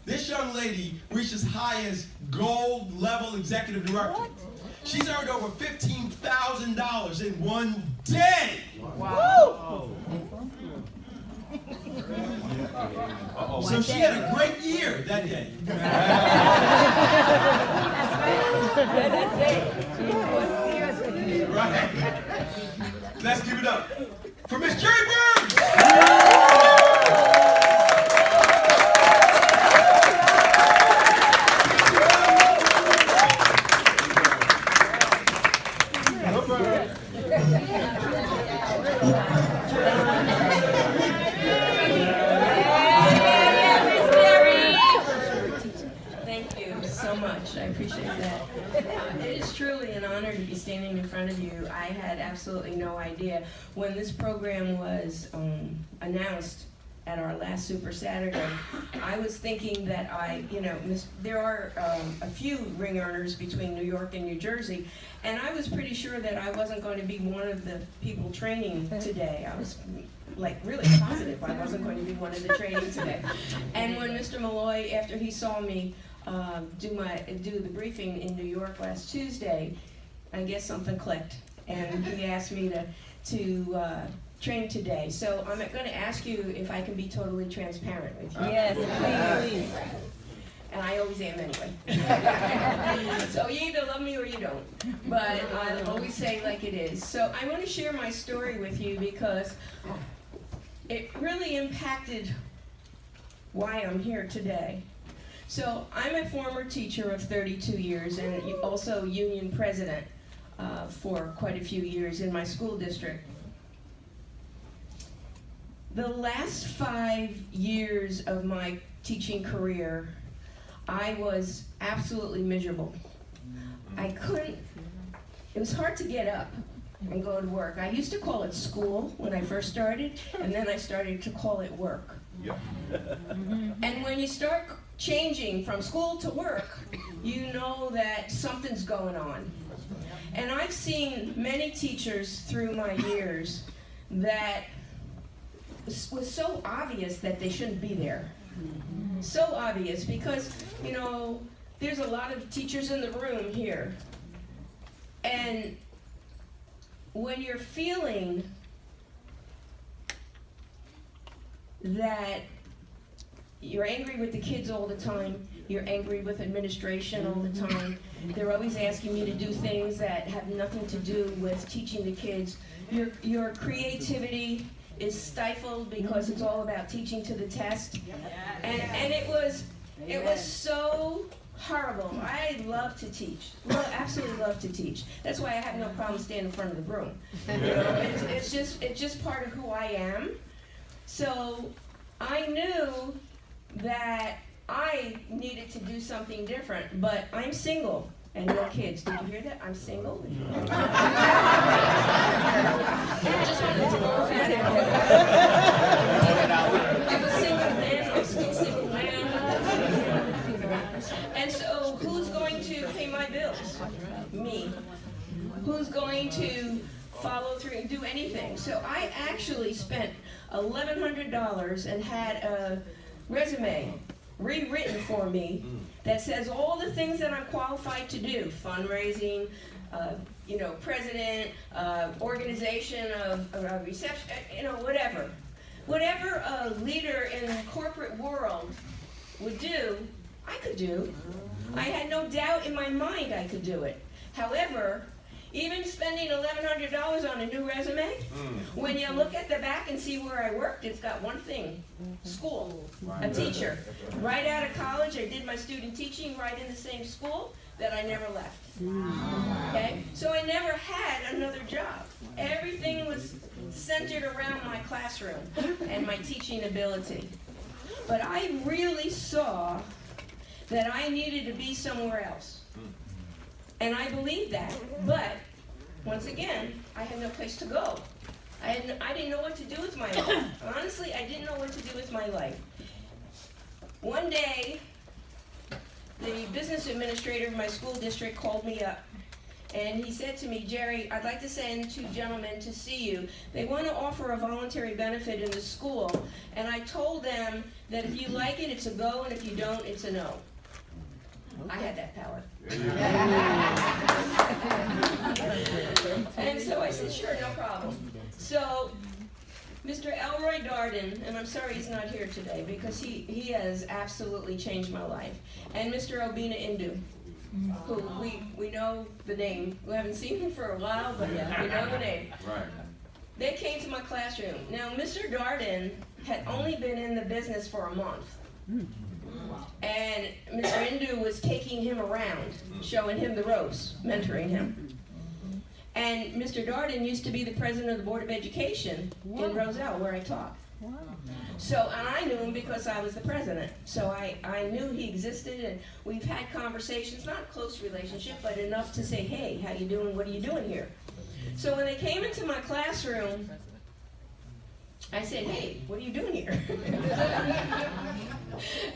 This young lady reached as high as gold level executive director. She's earned over $15,000 in one day. Wow. So she had a great year that day. Right. Let's give it up for Miss Gerri Burns. Thank you so much. I appreciate that. It is truly an honor to be standing in front of you. I had absolutely no idea. When this program was announced at our last Super Saturday, I was thinking that there are a few ring earners between New York and New Jersey, and I was pretty sure that I wasn't going to be one of the people training today. I was like really positive I wasn't going to be one of the training today. And when Mr. Malloy, after he saw me do the briefing in New York last Tuesday, I guess something clicked, and he asked me to train today. So I'm going to ask you if I can be totally transparent with you. Yes, please. And I always am anyway. So you either love me or you don't. But I'll always say like it is. So I want to share my story with you because it really impacted why I'm here today. So I'm a former teacher of 32 years and also union president for quite a few years in my school district. The last 5 years of my teaching career, I was absolutely miserable. It was hard to get up and go to work. I used to call it school when I first started, and then I started to call it work. Yep. And when you start changing from school to work, you know that something's going on. And I've seen many teachers through my years that was so obvious that they shouldn't be there. So obvious because, there's a lot of teachers in the room here. And when you're feeling that you're angry with the kids all the time, you're angry with administration all the time, they're always asking you to do things that have nothing to do with teaching the kids, your creativity is stifled because it's all about teaching to the test. And it was so horrible. I love to teach. Absolutely love to teach. That's why I have no problem standing in front of the room. It's just part of who I am. So I knew that I needed to do something different, but I'm single. And no kids. Did you hear that? I'm single. Just wanted to know if I was single then, I'm still single now. And so, who's going to pay my bills? Me. Who's going to follow through and do anything? So I actually spent $1,100 and had a resume rewritten for me that says all the things that I'm qualified to do: fundraising, president, organization of reception, whatever. Whatever a leader in the corporate world would do, I could do. I had no doubt in my mind I could do it. However, even spending $1,100 on a new resume, when you look at the back and see where I worked, it's got one thing: school, a teacher. Right out of college, I did my student teaching right in the same school that I never left. Okay? So I never had another job. Everything was centered around my classroom and my teaching ability. But I really saw that I needed to be somewhere else. And I believed that, but once again, I had no place to go. I didn't know what to do with my life. Honestly, I didn't know what to do with my life. One day, the business administrator of my school district called me up and he said to me, Gerri, I'd like to send 2 gentlemen to see you. They want to offer a voluntary benefit in the school, and I told them that if you like it, it's a go, and if you don't, it's a no. I had that power. And so I said, sure, no problem. So Mr. Elroy Darden, and I'm sorry he's not here today because he has absolutely changed my life, and Mr. Obina Indu, who we know the name. We haven't seen him for a while, but we know the name. Right. They came to my classroom. Now, Mr. Darden had only been in the business for a month. And Mr. Indu was taking him around, showing him the ropes, mentoring him. And Mr. Darden used to be the president of the Board of Education in Roselle, where I taught. So, and I knew him because I was the president. So I knew he existed, and we've had conversations, not a close relationship, but enough to say, hey, how you doing? What are you doing here? So when they came into my classroom, I said, hey, what are you doing here?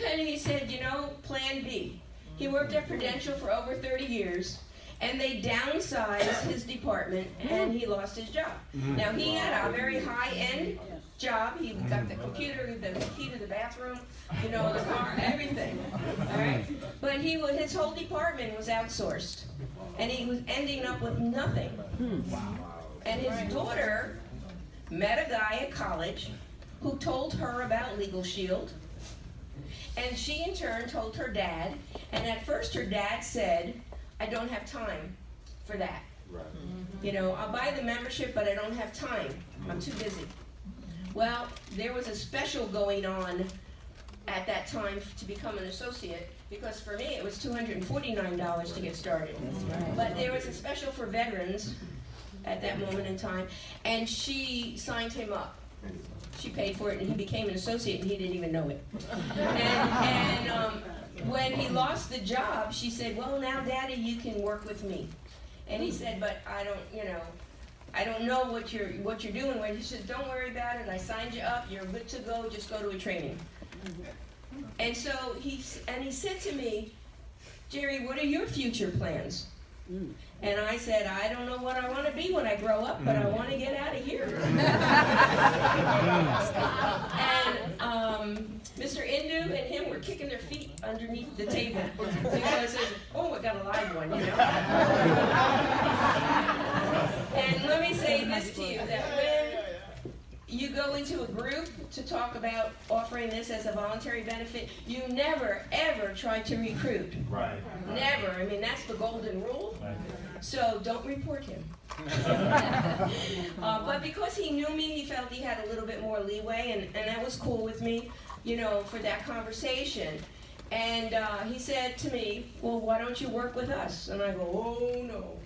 And he said, you know, Plan B. He worked at Prudential for over 30 years, and they downsized his department, and he lost his job. Now, he had a very high-end job. He got the computer, the key to the bathroom, you know, the car, everything. All right? But his whole department was outsourced, and he was ending up with nothing. And his daughter met a guy at college who told her about Legal Shield, and she in turn told her dad, and at first her dad said, I don't have time for that. Right. You know, I'll buy the membership, but I don't have time. I'm too busy. Well, there was a special going on at that time to become an associate, because for me it was $249 to get started. But there was a special for veterans at that moment in time, and she signed him up. She paid for it, and he became an associate, and he didn't even know it. And when he lost the job, she said, well, now, Daddy, you can work with me. And he said, but I don't know what you're doing. When he said, don't worry about it, I signed you up, you're good to go, just go to a training. And so he said to me, Gerri, what are your future plans? And I said, I don't know what I want to be when I grow up, but I want to get out of here. And Mr. Indu and him were kicking their feet underneath the table because, oh, I got a live one, you know. And let me say this to you, that when you go into a group to talk about offering this as a voluntary benefit, you never, ever try to recruit. Right. Never. I mean, that's the golden rule. So don't report him. But because he knew me, he felt he had a little bit more leeway, and that was cool with me, you know, for that conversation. And he said to me, well, why don't you work with us? And I go, oh, no.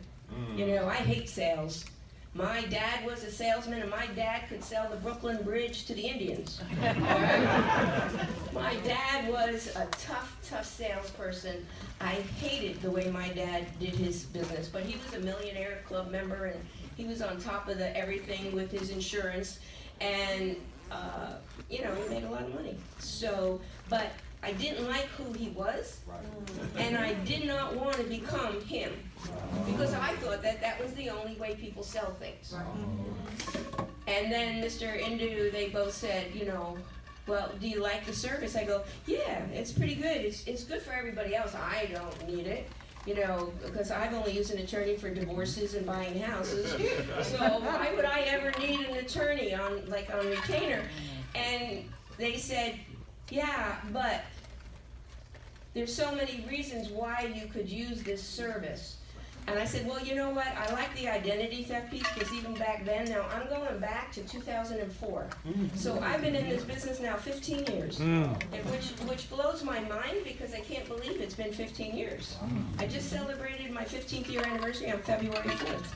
You know, I hate sales. My dad was a salesman, and my dad could sell the Brooklyn Bridge to the Indians. My dad was a tough salesperson. I hated the way my dad did his business, but he was a Millionaire Club member, and he was on top of everything with his insurance, and you know, he made a lot of money. So, but I didn't like who he was, and I did not want to become him, because I thought that was the only way people sell things. And then Mr. Indu, they both said, you know, well, do you like the service? I go, yeah, it's pretty good. It's good for everybody else. I don't need it, you know, because I've only used an attorney for divorces and buying houses. So why would I ever need an attorney on retainer? And they said, yeah, but there's so many reasons why you could use this service. And I said, well, you know what? I like the identity theft piece, because even back then, now I'm going back to 2004. So I've been in this business now 15 years, which blows my mind, because I can't believe it's been 15 years. I just celebrated my 15th year anniversary on February 4th.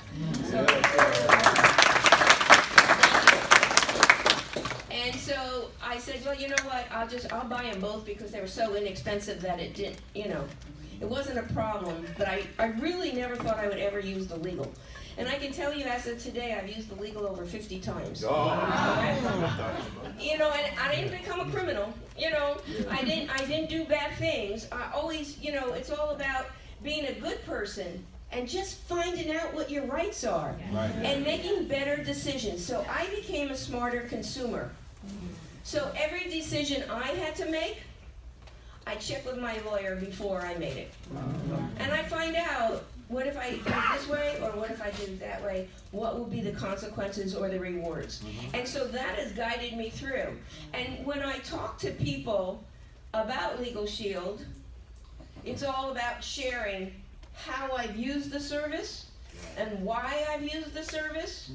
And so I said, well, you know what, I'll buy them both, because they were so inexpensive that it didn't, you know, it wasn't a problem. But I really never thought I would ever use the legal. And I can tell you, as of today, I've used the legal over 50 times. You know, and I didn't become a criminal, you know, I didn't do bad things. I always, you know, it's all about being a good person and just finding out what your rights are and making better decisions. So I became a smarter consumer. So every decision I had to make, I checked with my lawyer before I made it. And I find out, what if I do it this way, or what if I do it that way? What will be the consequences or the rewards? And so that has guided me through. And when I talk to people about Legal Shield, it's all about sharing how I've used the service and why I've used the service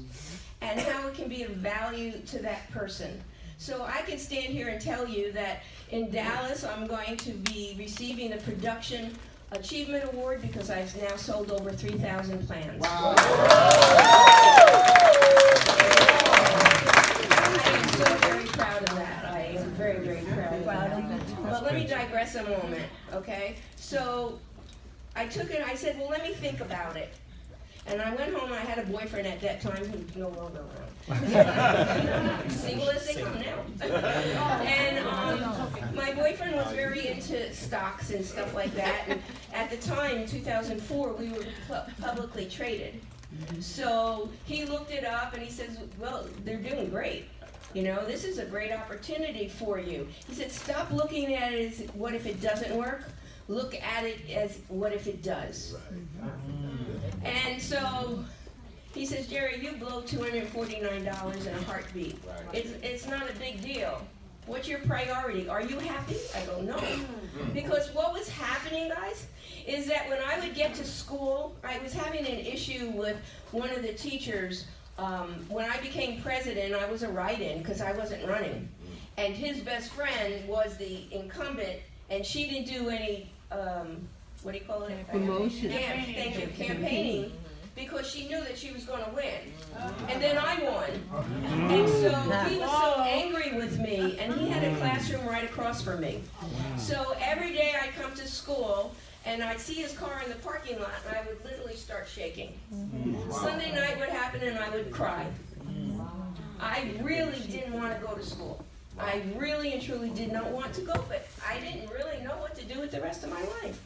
and how it can be of value to that person. So I can stand here and tell you that in Dallas, I'm going to be receiving the Production Achievement Award because I've now sold over 3,000 plans. Wow. I am so very proud of that. I am very, very proud of that. But let me digress a moment, okay? So I took it, I said, well, let me think about it. And I went home, and I had a boyfriend at that time who's no longer around. Single as they come now. And my boyfriend was very into stocks and stuff like that. And at the time, in 2004, we were publicly traded. So he looked it up, and he says, well, they're doing great. You know, this is a great opportunity for you. He said, stop looking at it as what if it doesn't work. Look at it as what if it does. And so he says, Gerri, you blow $249 in a heartbeat. It's not a big deal. What's your priority? Are you happy? I go, no. Because what was happening, guys, is that when I would get to school, I was having an issue with one of the teachers. When I became president, I was a write-in because I wasn't running. And his best friend was the incumbent, and she didn't do any, what do you call it? Promotion. Yeah, thank you, campaigning, because she knew that she was going to win. And then I won. And so he was so angry with me, and he had a classroom right across from me. So every day I'd come to school, and I'd see his car in the parking lot, and I would literally start shaking. Sunday night would happen, and I would cry. I really didn't want to go to school. I really and truly did not want to go, but I didn't really know what to do with the rest of my life.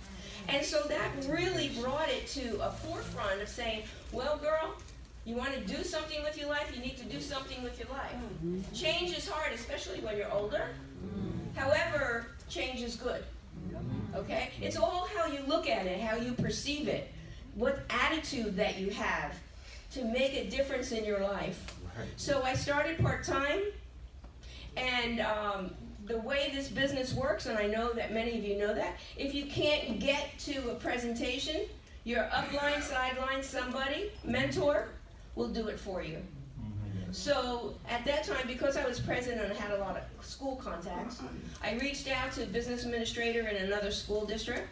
And so that really brought it to a forefront of saying, well, girl, you want to do something with your life, you need to do something with your life. Change is hard, especially when you're older. However, change is good. Okay? It's all how you look at it, how you perceive it, what attitude that you have to make a difference in your life. So I started part-time. And the way this business works, and I know that many of you know that, if you can't get to a presentation, your upline, sideline, somebody, mentor, will do it for you. So at that time, because I was president and had a lot of school contacts, I reached out to a business administrator in another school district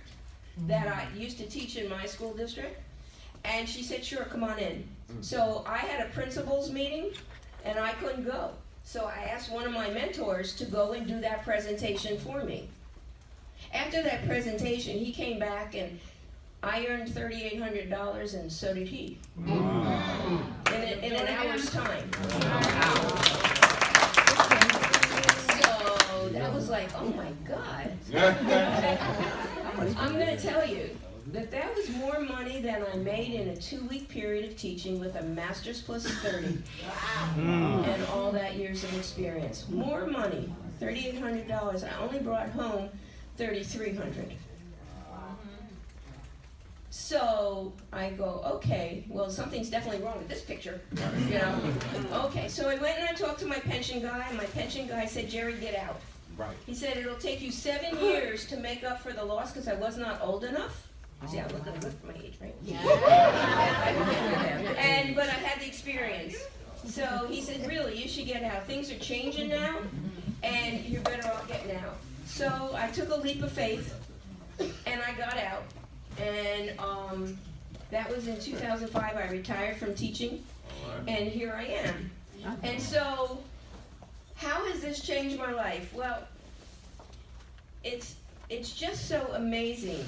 that I used to teach in my school district, and she said, sure, come on in. So I had a principals meeting, and I couldn't go. So I asked one of my mentors to go and do that presentation for me. After that presentation, he came back and I earned $3,800 and so did he. Wow. In an hour's time. Wow. So that was like, oh my God. I'm going to tell you that was more money than I made in a 2-week period of teaching with a master's plus 30 and all that years of experience. More money, $3,800. I only brought home $3,300. So I go, okay, well, something's definitely wrong with this picture, you know. Okay, so I went and I talked to my pension guy, and my pension guy said, Gerri, get out. Right. He said it'll take you 7 years to make up for the loss because I was not old enough. See, I'm looking good for my age, right? Yeah. But I had the experience. So he said, really, you should get out. Things are changing now, and you're better off getting out. So I took a leap of faith, and I got out. And that was in 2005. I retired from teaching, and here I am. And so, how has this changed my life? Well, it's just so amazing.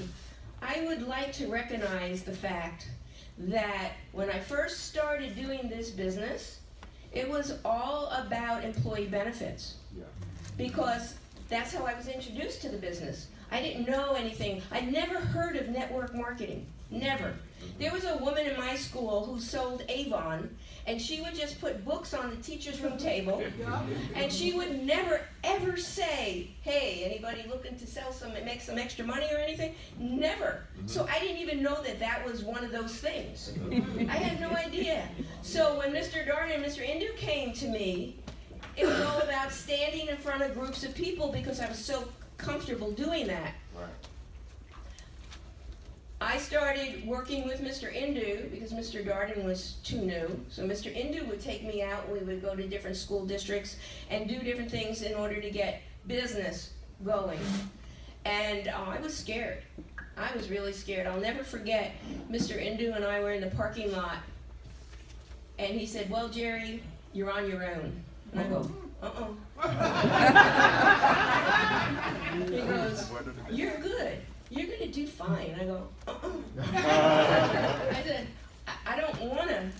I would like to recognize the fact that when I first started doing this business, it was all about employee benefits. Yeah. Because that's how I was introduced to the business. I didn't know anything. I'd never heard of network marketing. Never. There was a woman in my school who sold Avon, and she would just put books on the teacher's room table, and she would never ever say, hey, anybody looking to sell some and make some extra money or anything? Never. So I didn't even know that that was one of those things. I had no idea. So when Mr. Darden and Mr. Indu came to me, it was all about standing in front of groups of people because I was so comfortable doing that. Right. I started working with Mr. Indu because Mr. Darden was too new. So Mr. Indu would take me out. We would go to different school districts and do different things in order to get business going. And I was scared. I was really scared. I'll never forget, Mr. Indu and I were in the parking lot, and he said, well, Gerri, you're on your own. And I go, He goes, you're good. You're going to do fine. I go, I said, I don't want to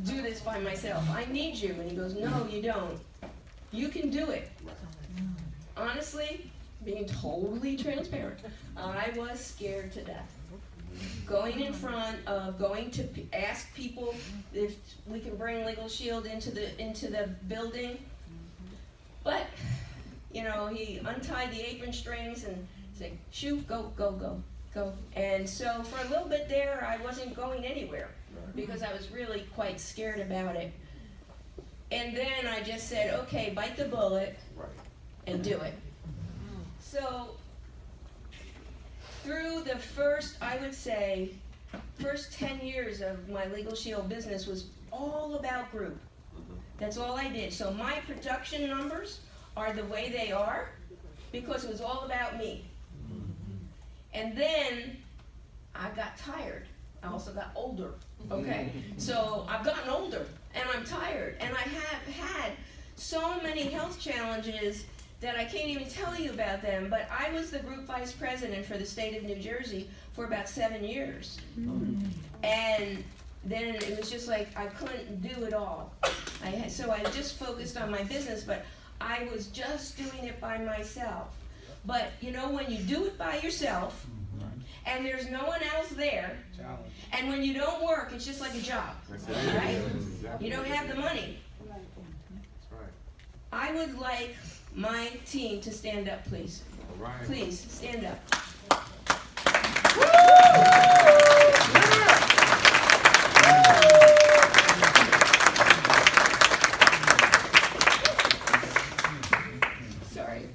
do this by myself. I need you. And he goes, no, you don't. You can do it. Honestly, being totally transparent, I was scared to death. Going in front of, going to ask people if we can bring Legal Shield into the building. But, you know, he untied the apron strings and said, shoot, go, go, go, go. And so for a little bit there, I wasn't going anywhere because I was really quite scared about it. And then I just said, okay, bite the bullet and do it. So through the first, I would say, first 10 years of my Legal Shield business was all about group. That's all I did. So my production numbers are the way they are because it was all about me. And then I got tired. I also got older. Okay, so I've gotten older and I'm tired, and I have had so many health challenges that I can't even tell you about them, but I was the group vice president for the state of New Jersey for about 7 years. And then it was just like I couldn't do it all. So I just focused on my business, but I was just doing it by myself. But you know, when you do it by yourself, and there's no one else there, and when you don't work, it's just like a job, right? You don't have the money. I would like my team to stand up, please. Please, stand up. Sorry.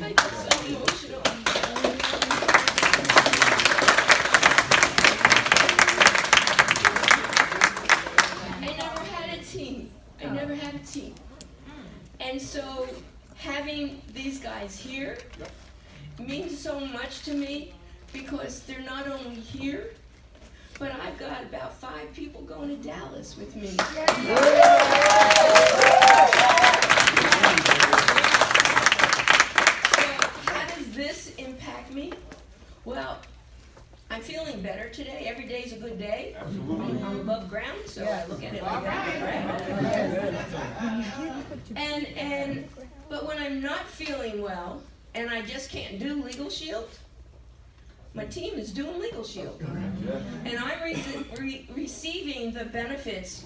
I get so emotional. I never had a team. And so having these guys here means so much to me because they're not only here, but I've got about 5 people going to Dallas with me. So how does this impact me? Well, I'm feeling better today. Every day's a good day. I'm above ground, so I look at it like that, right? But when I'm not feeling well and I just can't do Legal Shield, my team is doing Legal Shield. And I'm receiving the benefits,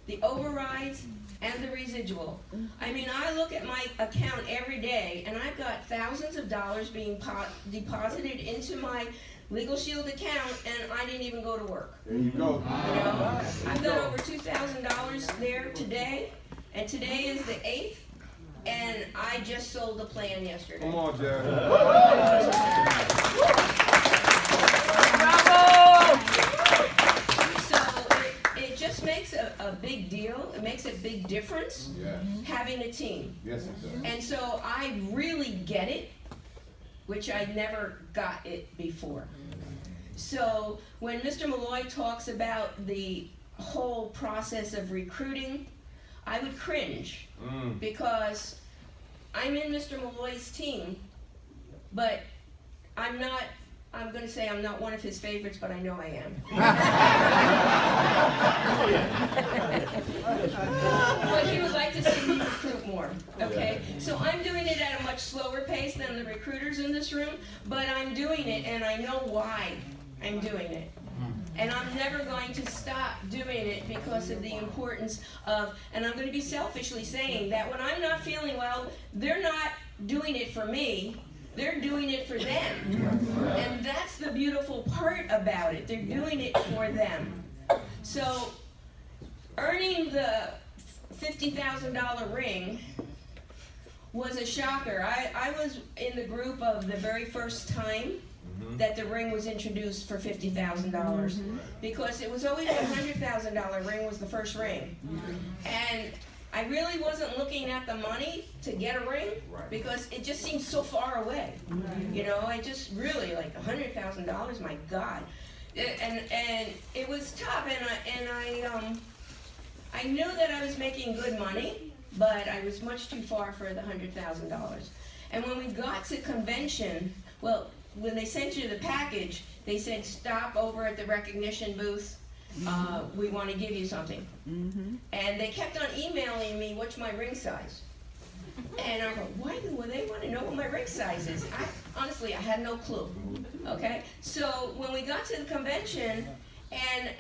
the overrides, and the residual. I mean, I look at my account every day, and I've got thousands of dollars being deposited into my Legal Shield account, and I didn't even go to work. There you go. You know, I've got over $2,000 there today, and today is the 8th, and I just sold a plan yesterday. Come on, Gerri. So it just makes a big deal. It makes a big difference having a team. Yes, it does. And so I really get it, which I never got it before. So when Mr. Malloy talks about the whole process of recruiting, I would cringe because I'm in Mr. Malloy's team, but I'm not I'm going to say I'm not one of his favorites, but I know I am. But he would like to see me recruit more, okay? So I'm doing it at a much slower pace than the recruiters in this room, but I'm doing it, and I know why I'm doing it. And I'm never going to stop doing it because of the importance of, and I'm going to be selfishly saying that when I'm not feeling well, they're not doing it for me, they're doing it for them. And that's the beautiful part about it. They're doing it for them. So earning the $50,000 ring was a shocker. I was in the group of the very first time that the ring was introduced for $50,000 because it was always a $100,000 ring was the first ring. And I really wasn't looking at the money to get a ring because it just seemed so far away. You know, I just really like $100,000, my God. And it was tough, and I knew that I was making good money, but I was much too far for the $100,000. And when we got to convention, well, when they sent you the package, they said, stop over at the recognition booth. We want to give you something. And they kept on emailing me, what's my ring size? And I'm like, why do they want to know what my ring size is? Honestly, I had no clue. Okay? So when we got to the convention, and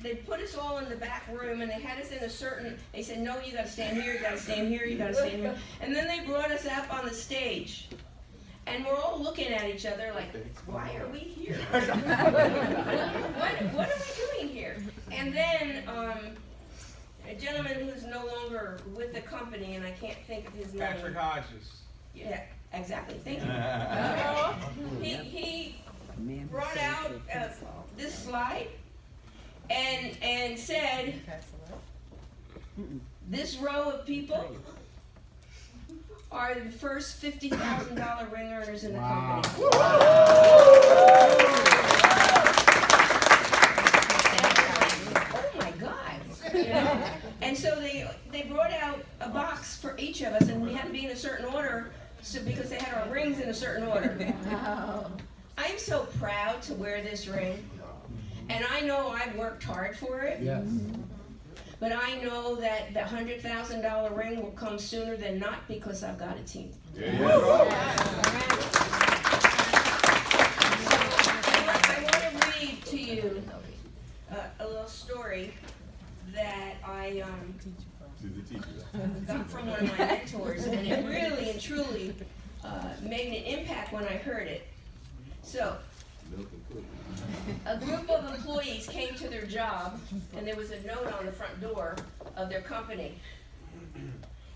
they put us all in the back room, and they had us in a certain, they said, no, you got to stand here, you got to stand here, you got to stand here. And then they brought us up on the stage. And we're all looking at each other like, why are we here? What are we doing here? And then a gentleman who's no longer with the company, and I can't think of his name. Patrick Hodges. Yeah, exactly. Thank you. He brought out this slide and said, this row of people are the first $50,000 ring earners in the company. Oh my God! You know? And so they brought out a box for each of us, and we had to be in a certain order, because they had our rings in a certain order. I'm so proud to wear this ring, and I know I've worked hard for it. Yes. But I know that the $100,000 ring will come sooner than not because I've got a team. I want to read to you a little story that I got from one of my mentors, and it really and truly made an impact when I heard it. So, a group of employees came to their job, and there was a note on the front door of their company.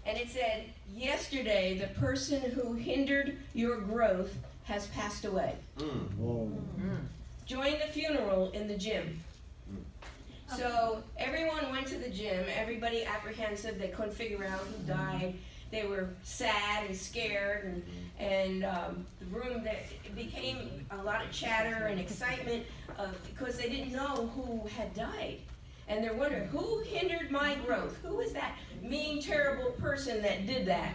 And it said, yesterday, the person who hindered your growth has passed away. Join the funeral in the gym. So everyone went to the gym, everybody apprehensive, they couldn't figure out who died. They were sad and scared, and the room, it became a lot of chatter and excitement because they didn't know who had died. And they're wondering, who hindered my growth? Who is that mean, terrible person that did that?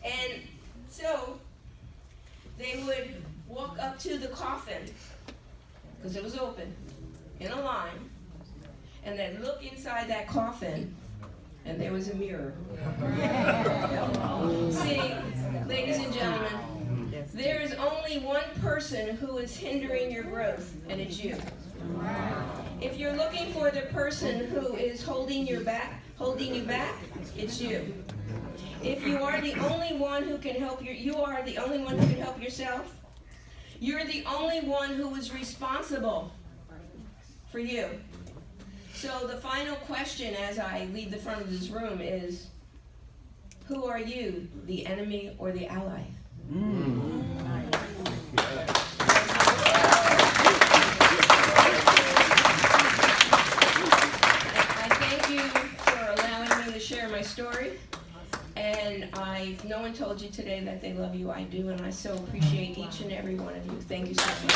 And so they would walk up to the coffin, because it was open, in a line, and they'd look inside that coffin, and there was a mirror. See, ladies and gentlemen, there is only one person who is hindering your growth, and it's you. If you're looking for the person who is holding you back, it's you. If you are the only one who can help you are the only one who can help yourself. You're the only one who is responsible for you. So the final question as I leave the front of this room is, who are you, the enemy or the ally? I thank you for allowing me to share my story. And no one told you today that they love you. I do, and I so appreciate each and every one of you. Thank you so much.